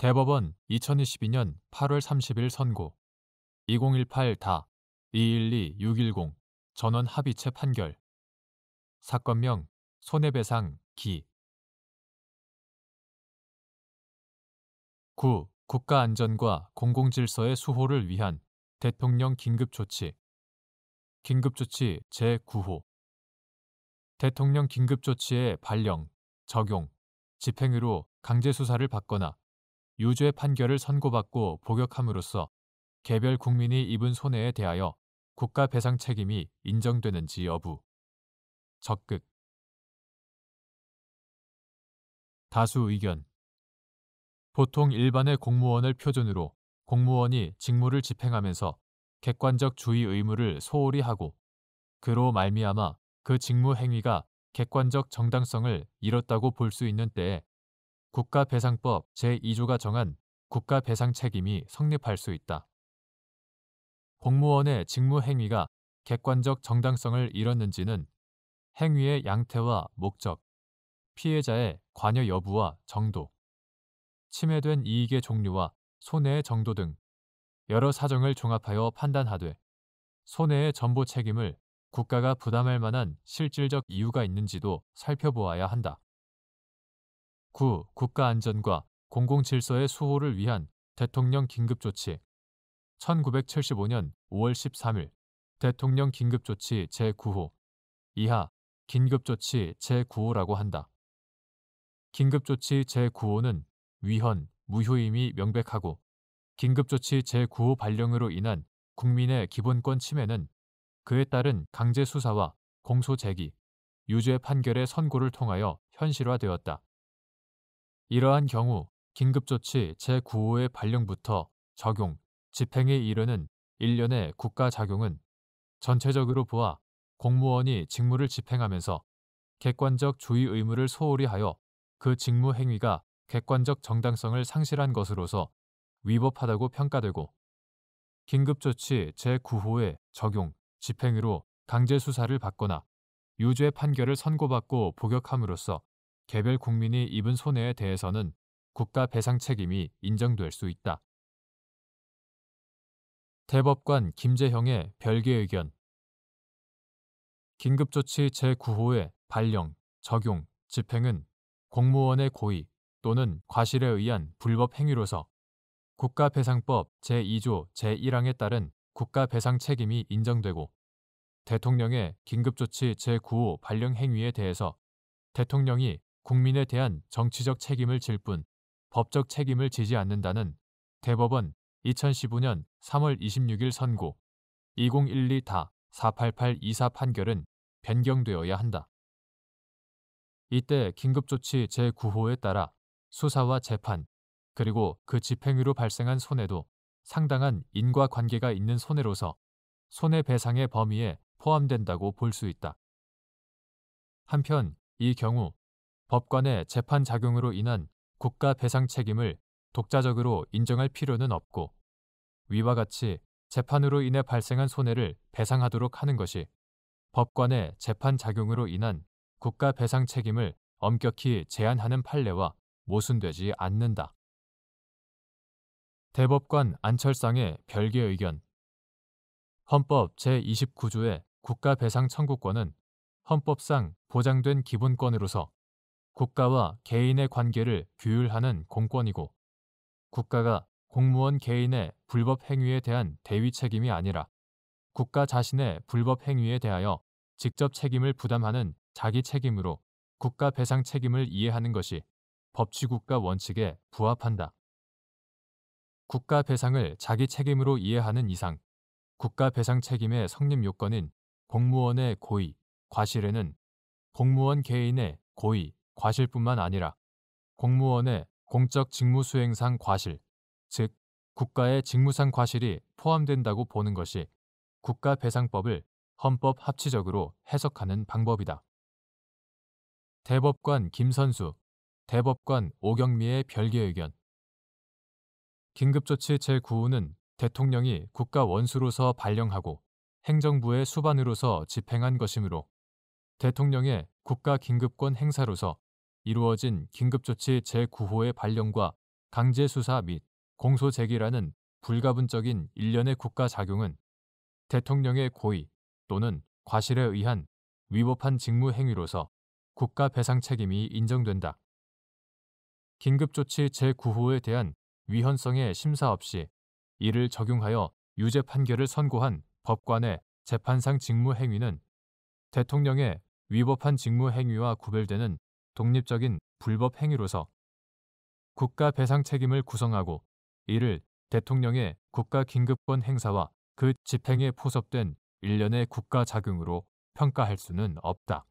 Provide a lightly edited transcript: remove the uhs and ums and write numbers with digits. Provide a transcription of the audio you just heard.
대법원 2022년 8월 30일 선고 2018-212610 전원 합의체 판결 사건명 손해배상 기 9. 국가안전과 공공질서의 수호를 위한 대통령 긴급조치 긴급조치 제9호 대통령 긴급조치의 발령, 적용, 집행으로 강제수사를 받거나 유죄 판결을 선고받고 복역함으로써 개별 국민이 입은 손해에 대하여 국가 배상 책임이 인정되는지 여부. 적극. 다수 의견. 보통 일반의 공무원을 표준으로 공무원이 직무를 집행하면서 객관적 주의 의무를 소홀히 하고 그로 말미암아 그 직무 행위가 객관적 정당성을 잃었다고 볼 수 있는 때에 국가배상법 제2조가 정한 국가배상 책임이 성립할 수 있다. 공무원의 직무 행위가 객관적 정당성을 잃었는지는 행위의 양태와 목적, 피해자의 관여 여부와 정도, 침해된 이익의 종류와 손해의 정도 등 여러 사정을 종합하여 판단하되 손해의 전부 책임을 국가가 부담할 만한 실질적 이유가 있는지도 살펴보아야 한다. 9. 국가안전과 공공질서의 수호를 위한 대통령 긴급조치 1975년 5월 13일 대통령 긴급조치 제9호 이하 긴급조치 제9호라고 한다. 긴급조치 제9호는 위헌, 무효임이 명백하고 긴급조치 제9호 발령으로 인한 국민의 기본권 침해는 그에 따른 강제수사와 공소제기, 유죄 판결의 선고를 통하여 현실화되었다. 이러한 경우 긴급조치 제9호의 발령부터 적용, 집행에 이르는 일련의 국가작용은 전체적으로 보아 공무원이 직무를 집행하면서 객관적 주의 의무를 소홀히 하여 그 직무 행위가 객관적 정당성을 상실한 것으로서 위법하다고 평가되고 긴급조치 제9호의 적용, 집행으로 강제수사를 받거나 유죄 판결을 선고받고 복역함으로써 개별 국민이 입은 손해에 대해서는 국가 배상 책임이 인정될 수 있다. 대법관 김재형의 별개 의견. 긴급조치 제9호의 발령, 적용, 집행은 공무원의 고의 또는 과실에 의한 불법 행위로서 국가배상법 제2조 제1항에 따른 국가배상 책임이 인정되고 대통령의 긴급조치 제9호 발령 행위에 대해서 대통령이 국민에 대한 정치적 책임을 질 뿐 법적 책임을 지지 않는다는 대법원 2015년 3월 26일 선고 2012-48824 판결은 변경되어야 한다. 이때 긴급조치 제9호에 따라 수사와 재판, 그리고 그 집행으로 발생한 손해도 상당한 인과관계가 있는 손해로서 손해배상의 범위에 포함된다고 볼 수 있다. 한편 이 경우 법관의 재판 작용으로 인한 국가 배상 책임을 독자적으로 인정할 필요는 없고 위와 같이 재판으로 인해 발생한 손해를 배상하도록 하는 것이 법관의 재판 작용으로 인한 국가 배상 책임을 엄격히 제한하는 판례와 모순되지 않는다. 대법관 안철상의 별개 의견. 헌법 제29조의 국가 배상 청구권은 헌법상 보장된 기본권으로서 국가와 개인의 관계를 규율하는 공권이고 국가가 공무원 개인의 불법 행위에 대한 대위 책임이 아니라 국가 자신의 불법 행위에 대하여 직접 책임을 부담하는 자기 책임으로 국가 배상 책임을 이해하는 것이 법치국가 원칙에 부합한다. 국가 배상을 자기 책임으로 이해하는 이상 국가 배상 책임의 성립 요건인 공무원의 고의, 과실에는 공무원 개인의 고의, 과실뿐만 아니라 공무원의 공적 직무수행상 과실, 즉 국가의 직무상 과실이 포함된다고 보는 것이 국가배상법을 헌법 합치적으로 해석하는 방법이다. 대법관 김선수, 대법관 오경미의 별개 의견. 긴급조치 제9호는 대통령이 국가 원수로서 발령하고 행정부의 수반으로서 집행한 것이므로 대통령의 국가 긴급권 행사로서 이루어진 긴급조치 제9호의 발령과 강제 수사 및 공소 제기라는 불가분적인 일련의 국가 작용은 대통령의 고의 또는 과실에 의한 위법한 직무 행위로서 국가 배상 책임이 인정된다. 긴급조치 제9호에 대한 위헌성의 심사 없이 이를 적용하여 유죄 판결을 선고한 법관의 재판상 직무 행위는 대통령의 위법한 직무 행위와 구별되는 독립적인 불법 행위로서 국가 배상 책임을 구성하고 이를 대통령의 국가 긴급권 행사와 그 집행에 포섭된 일련의 국가 작용으로 평가할 수는 없다.